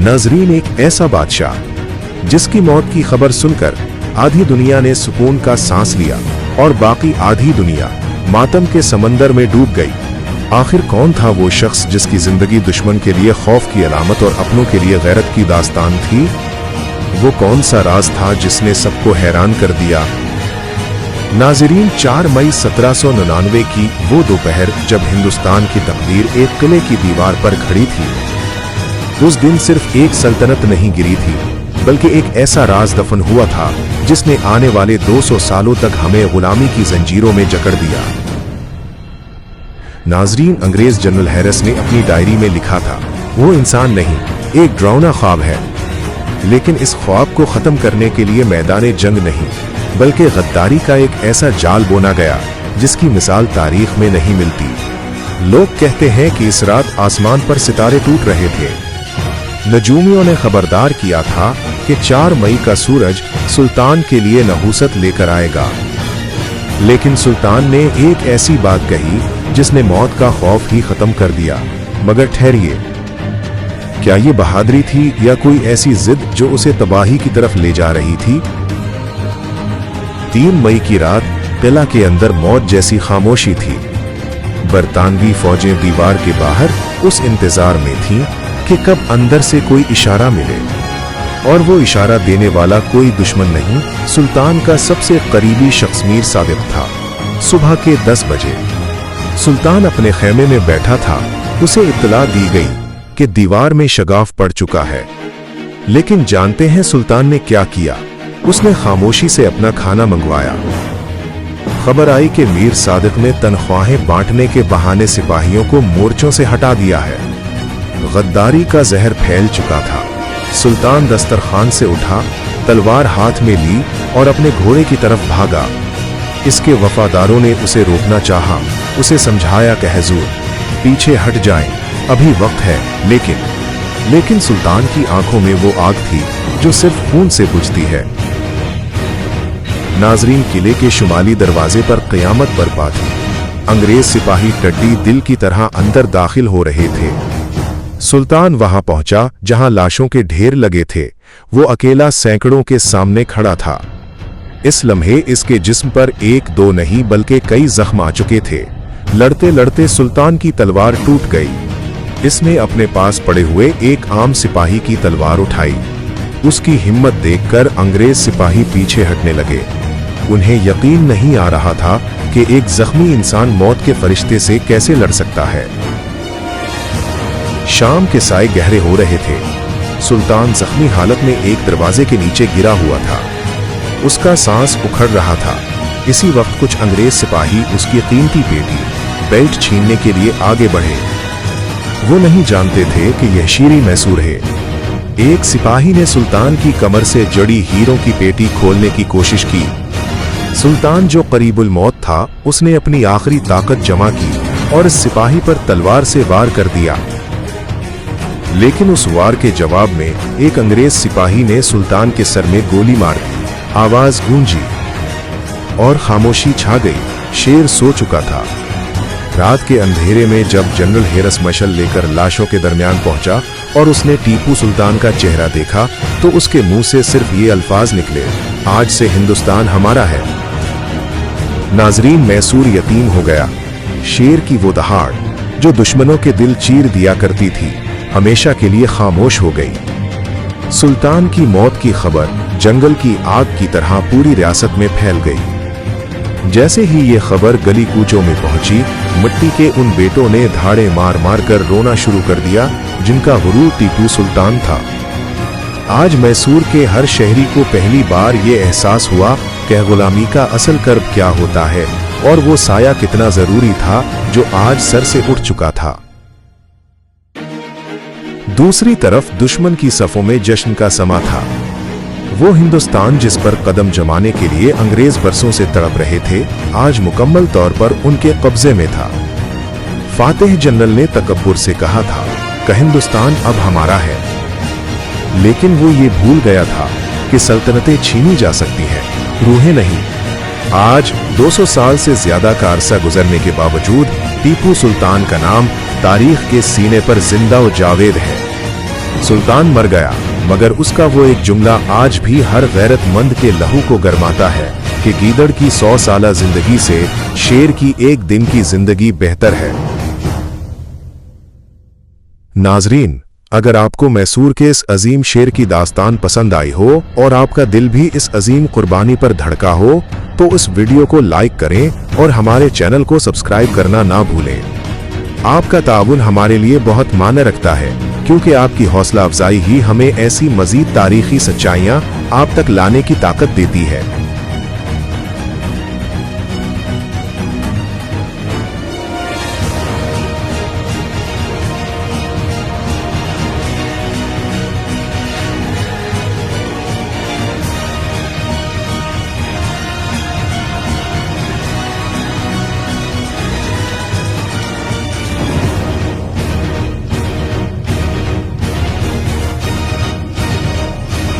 नाजरीन, एक ऐसा बादशाह जिसकी मौत की खबर सुनकर आधी दुनिया ने सुकून का सांस लिया और बाकी आधी दुनिया मातम के समंदर में डूब गई। आखिर कौन था वो शख्स जिसकी जिंदगी दुश्मन के लिए खौफ की अलामत और अपनों के लिए गैरत की दास्तान थी? वो कौन सा राज था जिसने सबको हैरान कर दिया? नाजरीन, 4 मई 1799 की वो दोपहर जब हिंदुस्तान की तकदीर एक किले की दीवार पर खड़ी थी। उस दिन सिर्फ एक सल्तनत नहीं गिरी थी, बल्कि एक ऐसा राज दफन हुआ था जिसने आने वाले 200 सालों तक हमें गुलामी की जंजीरों में जकड़ दिया। नाजरीन, अंग्रेज जनरल हैरिस ने अपनी डायरी में लिखा था, वो इंसान नहीं, एक डरावना ख्वाब है। लेकिन इस ख्वाब को खत्म करने के लिए मैदान जंग नहीं, बल्कि गद्दारी का एक ऐसा जाल बोना गया जिसकी मिसाल तारीख में नहीं मिलती। लोग कहते हैं कि इस रात आसमान पर सितारे टूट रहे थे। नजूमियों ने खबरदार किया था कि 4 मई का सूरज सुल्तान के लिए नहूसत लेकर आएगा। लेकिन सुल्तान ने एक ऐसी बात कही जिसने मौत का खौफ ही खत्म कर दिया। मगर ठहरिए, क्या ये बहादुरी थी या कोई ऐसी जिद जो उसे तबाही की तरफ ले जा रही थी? 3 मई की रात किला के अंदर मौत जैसी खामोशी थी। बरतानवी फौजें दीवार के बाहर उस इंतजार में थीं कि कब अंदर से कोई इशारा मिले, और वो इशारा देने वाला कोई दुश्मन नहीं, सुल्तान का सबसे करीबी शख्स मीर सादिक था। सुबह के 10 बजे सुल्तान अपने खेमे में बैठा था। उसे इत्तला दी गई कि दीवार में शगाफ पड़ चुका है। लेकिन जानते हैं सुल्तान ने क्या किया? उसने खामोशी से अपना खाना मंगवाया। खबर आई कि मीर सादिक ने तनख्वाहें बांटने के बहाने सिपाहियों को मोर्चों से हटा दिया है। गद्दारी का जहर फैल चुका था। सुल्तान दस्तरखान से उठा, तलवार हाथ में ली और अपने घोड़े की तरफ भागा। इसके वफादारों ने उसे रोकना चाहा, उसे समझाया कि हुजूर, पीछे हट जाएं, अभी वक्त है। लेकिन सुल्तान की आंखों में वो आग थी जो सिर्फ खून से बुझती है। नाजरीन, किले के शुमाली दरवाजे पर क़यामत बरपा थी। अंग्रेज सिपाही टड्डी दिल की तरह अंदर दाखिल हो रहे थे। सुल्तान वहां पहुंचा जहां लाशों के ढेर लगे थे। वो अकेला सैकड़ों के सामने खड़ा था। इस लम्हे इसके जिस्म पर 1-2 नहीं बल्कि कई जख्म आ चुके थे। लड़ते लड़ते सुल्तान की तलवार टूट गई। इसने अपने पास पड़े हुए एक आम सिपाही की तलवार उठाई। उसकी हिम्मत देखकर अंग्रेज सिपाही पीछे हटने लगे। उन्हें यकीन नहीं आ रहा था कि एक जख्मी इंसान मौत के फरिश्ते से कैसे लड़ सकता है। शाम के साए गहरे हो रहे थे। सुल्तान जख्मी हालत में एक दरवाजे के नीचे गिरा हुआ था। उसका सांस उखड़ रहा था। इसी वक्त कुछ अंग्रेज सिपाही उसकी कीमती पेटी, बेल्ट छीनने के लिए आगे बढ़े। वो नहीं जानते थे कि यह शीरी मैसूर है। एक सिपाही ने सुल्तान की कमर से जड़ी हीरों की पेटी खोलने की कोशिश की। सुल्तान जो करीबुल मौत था, उसने अपनी आखिरी ताकत जमा की और इस सिपाही पर तलवार से वार कर दिया। लेकिन उस वार के जवाब में एक अंग्रेज सिपाही ने सुल्तान के सर में गोली मार दी। आवाज गूंजी और खामोशी छा गई। शेर सो चुका था। रात के अंधेरे में जब जनरल हैरिस मशल लेकर लाशों के दरमियान पहुंचा और उसने टीपू सुल्तान का चेहरा देखा, तो उसके मुंह से सिर्फ ये अल्फाज निकले, आज से हिंदुस्तान हमारा है। नाजरीन, मैसूर यतीम हो गया। शेर की वो दहाड़ जो दुश्मनों के दिल चीर दिया करती थी, हमेशा के लिए खामोश हो गई। सुल्तान की मौत की खबर जंगल की आग की तरह पूरी रियासत में फैल गई। जैसे ही ये खबर गली कूचों में पहुंची, मिट्टी के उन बेटों ने धाड़े मार मार कर रोना शुरू कर दिया जिनका गुरूर टीपू सुल्तान था। आज मैसूर के हर शहरी को पहली बार ये एहसास हुआ कि गुलामी का असल कर्ब क्या होता है और वो साया कितना जरूरी था जो आज सर से उठ चुका था। दूसरी तरफ दुश्मन की सफों में जश्न का समा था। वो हिंदुस्तान जिस पर कदम जमाने के लिए अंग्रेज बरसों से तड़प रहे थे, आज मुकम्मल तौर पर उनके कब्जे में था। फातेह जनरल ने तकब्बुर से कहा था कि हिंदुस्तान अब हमारा है। लेकिन वो ये भूल गया था कि सल्तनतें छीनी जा सकती हैं, रूहें नहीं। आज 200 साल से ज्यादा का अरसा गुजरने के बावजूद टीपू सुल्तान का नाम तारीख के सीने पर जिंदा व जावेद है। सुल्तान मर गया, मगर उसका वो एक जुमला आज भी हर गैरतमंद के लहू को गरमाता है कि गीदड़ की 100 साला जिंदगी से शेर की एक दिन की जिंदगी बेहतर है। नाजरीन, अगर आपको मैसूर के इस अजीम शेर की दास्तान पसंद आई हो और आपका दिल भी इस अजीम कुर्बानी पर धड़का हो तो इस वीडियो को लाइक करें और हमारे चैनल को सब्सक्राइब करना ना भूलें। आपका ताउन हमारे लिए बहुत मायने रखता है, क्योंकि आपकी हौसला अफजाई ही हमें ऐसी मजीद तारीखी सच्चाइयां आप तक लाने की ताकत देती है।